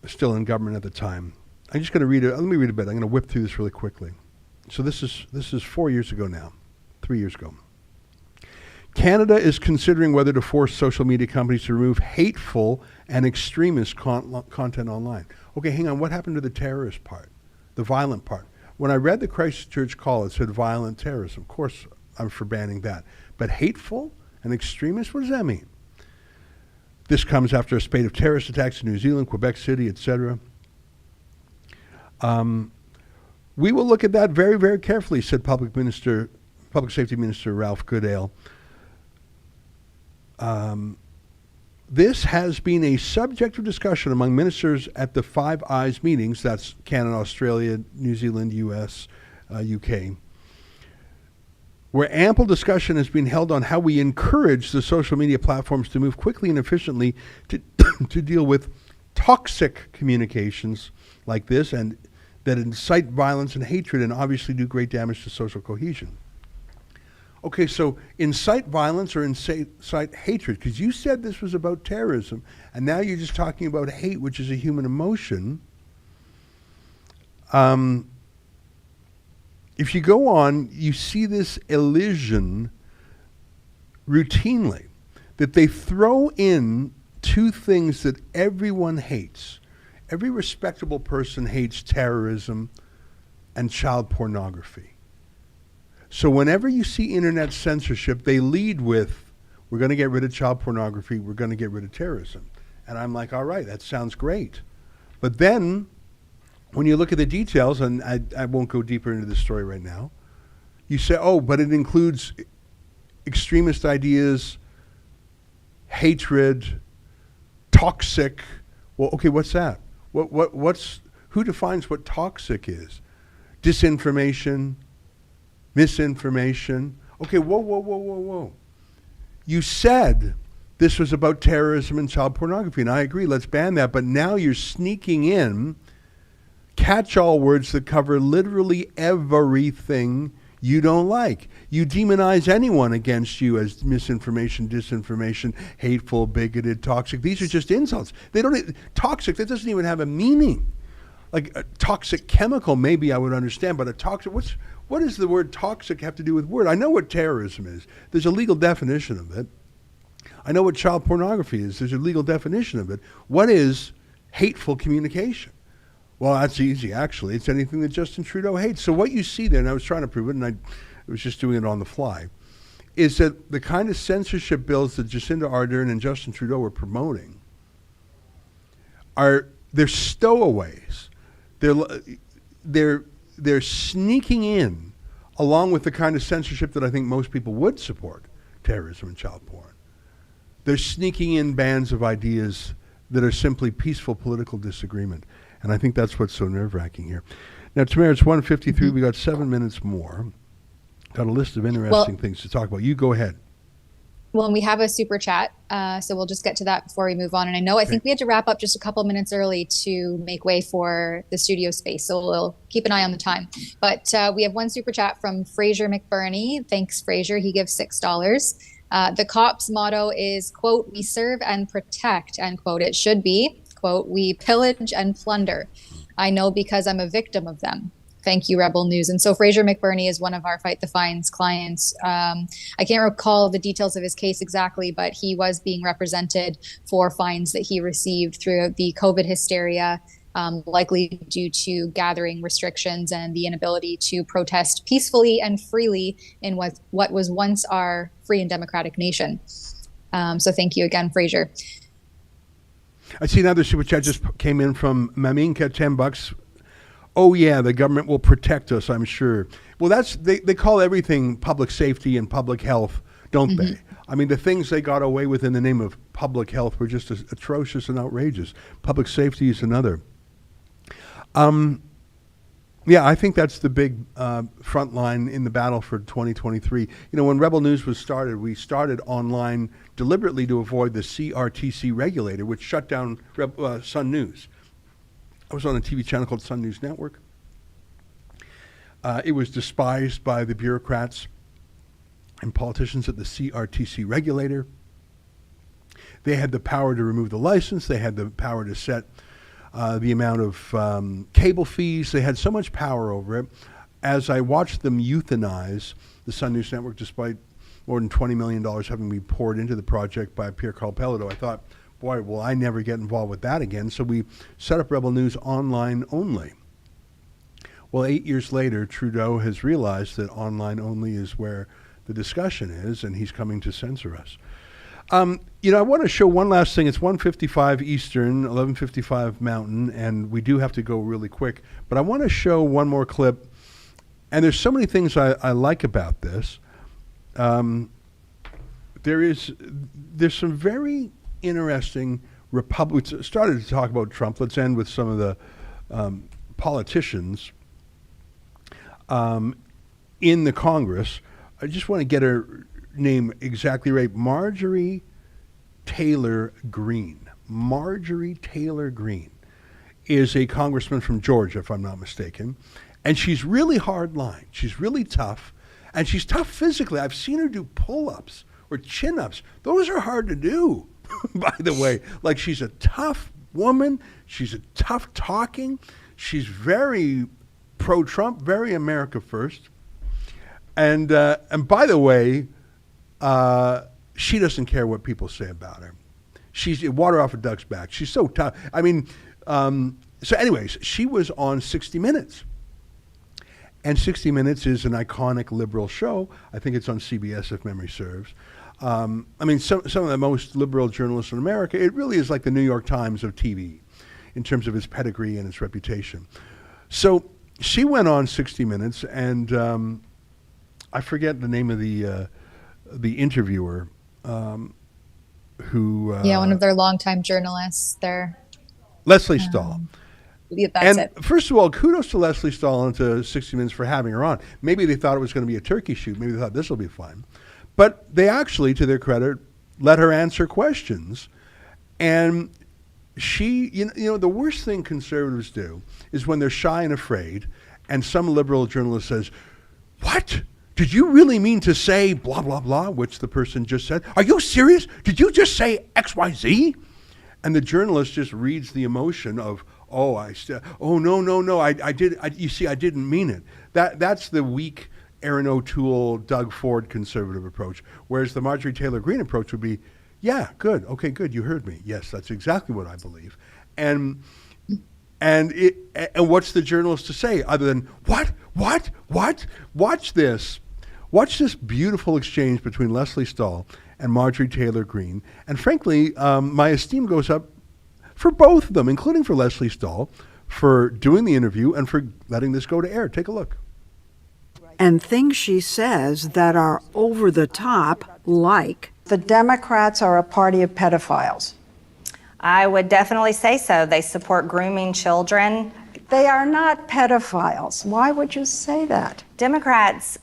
still in government at the time. I'm just going to read it. Let me read a bit. I'm going to whip through this really quickly. So this is 4 years ago now, 3 years ago. Canada is considering whether to force social media companies to remove hateful and extremist content online. Okay, hang on. What happened to the terrorist part, the violent part? When I read the Christchurch call, it said violent terrorism. Of course, I'm for banning that. But hateful and extremist, what does that mean? This comes after a spate of terrorist attacks in New Zealand, Quebec City, etc. We will look at that very, very carefully, said Public Safety Minister Ralph Goodale. This has been a subject of discussion among ministers at the Five Eyes meetings, that's Canada, Australia, New Zealand, US, UK, where ample discussion has been held on how we encourage the social media platforms to move quickly and efficiently to deal with toxic communications like this, and that incite violence and hatred and obviously do great damage to social cohesion. Okay, so incite violence or incite hatred, because you said this was about terrorism, and now you're just talking about hate, which is a human emotion. If you go on, you see this elision routinely, that they throw in two things that everyone hates. Every respectable person hates terrorism and child pornography. So whenever you see internet censorship, they lead with, we're going to get rid of child pornography, we're going to get rid of terrorism. And I'm like, all right, that sounds great. But then, when you look at the details, and I won't go deeper into this story right now, you say, oh, but it includes extremist ideas, hatred, toxic. Well, okay, what's that? Who defines what toxic is? Disinformation, misinformation. Okay, whoa. You said this was about terrorism and child pornography, and I agree, let's ban that, but now you're sneaking in catch-all words that cover literally everything you don't like. You demonize anyone against you as misinformation, disinformation, hateful, bigoted, toxic. These are just insults. Toxic, that doesn't even have a meaning. Like a toxic chemical, maybe I would understand, but a toxic, what does the word toxic have to do with word? I know what terrorism is. There's a legal definition of it. I know what child pornography is. There's a legal definition of it. What is hateful communication? Well, that's easy, actually. It's anything that Justin Trudeau hates. So what you see there, and I was trying to prove it, and I was just doing it on the fly, is that the kind of censorship bills that Jacinda Ardern and Justin Trudeau were promoting they're stowaways. They're sneaking in, along with the kind of censorship that I think most people would support, terrorism and child porn. They're sneaking in bands of ideas that are simply peaceful political disagreement. And I think that's what's so nerve-wracking here. Now, Tamara, it's 1:53. We got 7 minutes more. Got a list of interesting things to talk about. You go ahead. Well, and we have a super chat, so we'll just get to that before we move on. And I think we had to wrap up just a couple minutes early to make way for the studio space, so we'll keep an eye on the time. But we have one super chat from Fraser McBurney. Thanks, Fraser. He gives $6. The COP's motto is, quote, "We serve and protect," end quote. It should be, quote, "We pillage and plunder. I know because I'm a victim of them. Thank you, Rebel News." And so Fraser McBurney is one of our Fight the Fines clients. I can't recall the details of his case exactly, but he was being represented for fines that he received through the COVID hysteria, likely due to gathering restrictions and the inability to protest peacefully and freely in what was once our free and democratic nation. So thank you again, Fraser. I see another super chat just came in from Maminka, $10. Oh yeah, the government will protect us, I'm sure. Well, they call everything public safety and public health, don't they? I mean, the things they got away with in the name of public health were just atrocious and outrageous. Public safety is another. Yeah, I think that's the big front line in the battle for 2023. You know, when Rebel News was started, we started online deliberately to avoid the CRTC regulator, which shut down Sun News. I was on a TV channel called Sun News Network. It was despised by the bureaucrats and politicians at the CRTC regulator. They had the power to remove the license. They had the power to set the amount of cable fees. They had so much power over it. As I watched them euthanize the Sun News Network, despite more than $20 million having been poured into the project by Pierre Carl-Pelado, I thought, boy, will I never get involved with that again. So we set up Rebel News online only. Well, 8 years later, Trudeau has realized that online only is where the discussion is, and he's coming to censor us. You know, I want to show one last thing. It's 1:55 Eastern, 11:55 Mountain, and we do have to go really quick. But I want to show one more clip. And there's so many things I like about this. There's some very interesting Republicans. We started to talk about Trump. Let's end with some of the politicians in the Congress. I just want to get her name exactly right. Marjorie Taylor Green. Marjorie Taylor Green is a congressman from Georgia, if I'm not mistaken. And she's really hard line. She's really tough. And she's tough physically. I've seen her do pull-ups or chin-ups. Those are hard to do, by the way. Like, she's a tough woman. She's a tough talking. She's very pro-Trump, very America first. And by the way, she doesn't care what people say about her. She's water off a duck's back. She's so tough. I mean, so anyways, she was on 60 Minutes. And 60 Minutes is an iconic liberal show. I think it's on CBS, if memory serves. I mean, some of the most liberal journalists in America, it really is like the New York Times of TV in terms of its pedigree and its reputation. So she went on 60 Minutes, and I forget the name of the interviewer who... one of their longtime journalists there. Leslie Stahl. Yeah, that's it. First of all, kudos to Leslie Stahl and to 60 Minutes for having her on. Maybe they thought it was going to be a turkey shoot. Maybe they thought this will be fun. But they actually, to their credit, let her answer questions. And she, you know, the worst thing conservatives do is when they're shy and afraid, and some liberal journalist says, "What? Did you really mean to say blah, blah, blah," which the person just said? "Are you serious? Did you just say XYZ?" And the journalist just reads the emotion of, no, I didn't mean it. That's the weak Erin O'Toole, Doug Ford conservative approach. Whereas the Marjorie Taylor Green approach would be, yeah, good, okay, good, you heard me. Yes, that's exactly what I believe. And what's the journalist to say other than, what? Watch this. Watch this beautiful exchange between Leslie Stahl and Marjorie Taylor Green. And frankly, my esteem goes up for both of them, including for Leslie Stahl, for doing the interview and for letting this go to air. Take a look. And things she says that are over the top, like, the Democrats are a party of pedophiles. I would definitely say so. They support grooming children. They are not pedophiles. Why would you say that? Democrats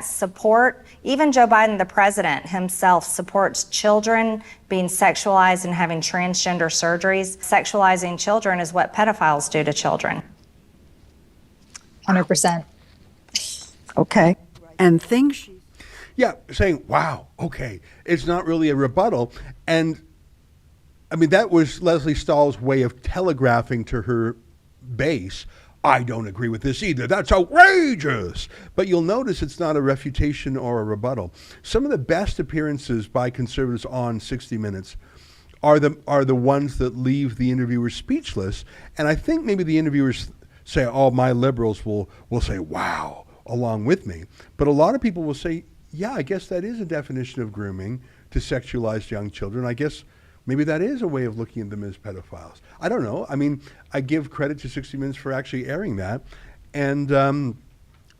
support, even Joe Biden, the president himself, supports children being sexualized and having transgender surgeries. Sexualizing children is what pedophiles do to children. 100%. Okay. And things she... Yeah, saying, wow, okay. It's not really a rebuttal. And, I mean, that was Leslie Stahl's way of telegraphing to her base, I don't agree with this either. That's outrageous. But you'll notice it's not a refutation or a rebuttal. Some of the best appearances by conservatives on 60 Minutes are the ones that leave the interviewer speechless. And I think maybe the interviewers say, oh, my liberals will say, wow, along with me. But a lot of people will say, yeah, I guess that is a definition of grooming to sexualize young children. I guess maybe that is a way of looking at them as pedophiles. I don't know. I mean, I give credit to 60 Minutes for actually airing that. And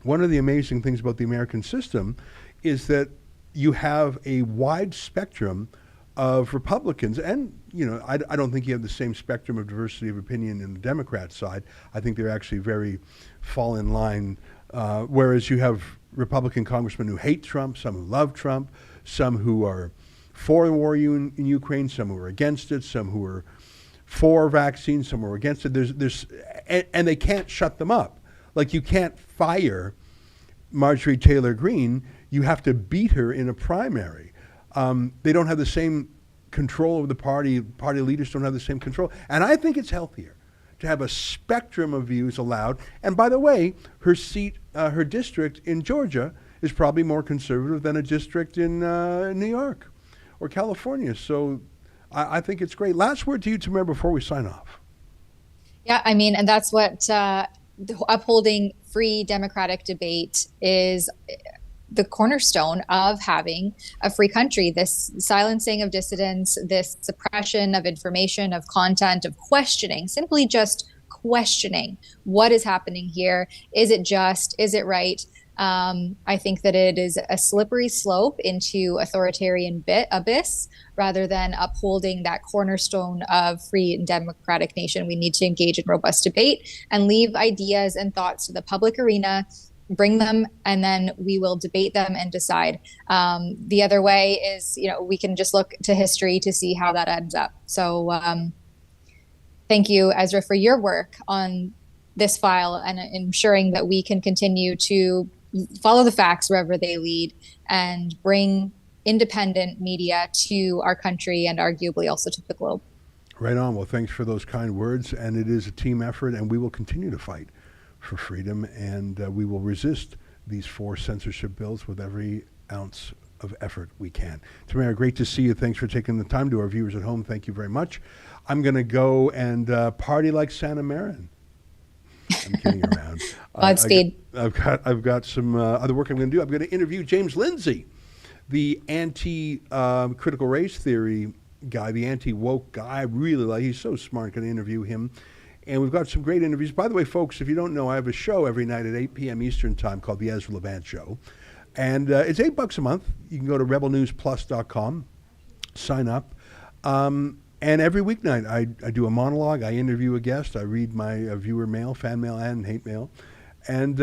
one of the amazing things about the American system is that you have a wide spectrum of Republicans. And, you know, I don't think you have the same spectrum of diversity of opinion in the Democrat side. I think they're actually very fall in line. Whereas you have Republican congressmen who hate Trump, some who love Trump, some who are for the war in Ukraine, some who are against it, some who are for vaccines, some who are against it. And they can't shut them up. Like, you can't fire Marjorie Taylor Green. You have to beat her in a primary. They don't have the same control of the party. Party leaders don't have the same control. And I think it's healthier to have a spectrum of views allowed. And by the way, her seat, her district in Georgia is probably more conservative than a district in New York or California. So I think it's great. Last word to you, Tamara, before we sign off. Yeah, I mean, and that's what upholding free democratic debate is the cornerstone of having a free country. This silencing of dissidents, this suppression of information, of content, of questioning, simply just questioning what is happening here. Is it just? Is it right? I think that it is a slippery slope into authoritarian abyss rather than upholding that cornerstone of free and democratic nation. We need to engage in robust debate and leave ideas and thoughts to the public arena, bring them, and then we will debate them and decide. The other way is, you know, we can just look to history to see how that ends up. So Thank you, Ezra, for your work on this file and ensuring that we can continue to follow the facts wherever they lead and bring independent media to our country and arguably also to the globe. Right on. Well, thanks for those kind words. And it is a team effort, and we will continue to fight for freedom, and we will resist these 4 censorship bills with every ounce of effort we can. Tamara, great to see you. Thanks for taking the time. To our viewers at home, thank you very much. I'm going to go and party like Santa Marin. I'm kidding around. Godspeed. I've got some other work I'm going to do. I'm going to interview James Lindsay, the anti-critical race theory guy, the anti-woke guy. I really like. He's so smart. Going to interview him. And we've got some great interviews. By the way, folks, if you don't know, I have a show every night at 8 p.m. Eastern Time called The Ezra Levant Show. And it's $8 a month. You can go to rebelnewsplus.com, sign up. And every weeknight, I do a monologue. I interview a guest. I read my viewer mail, fan mail, and hate mail. And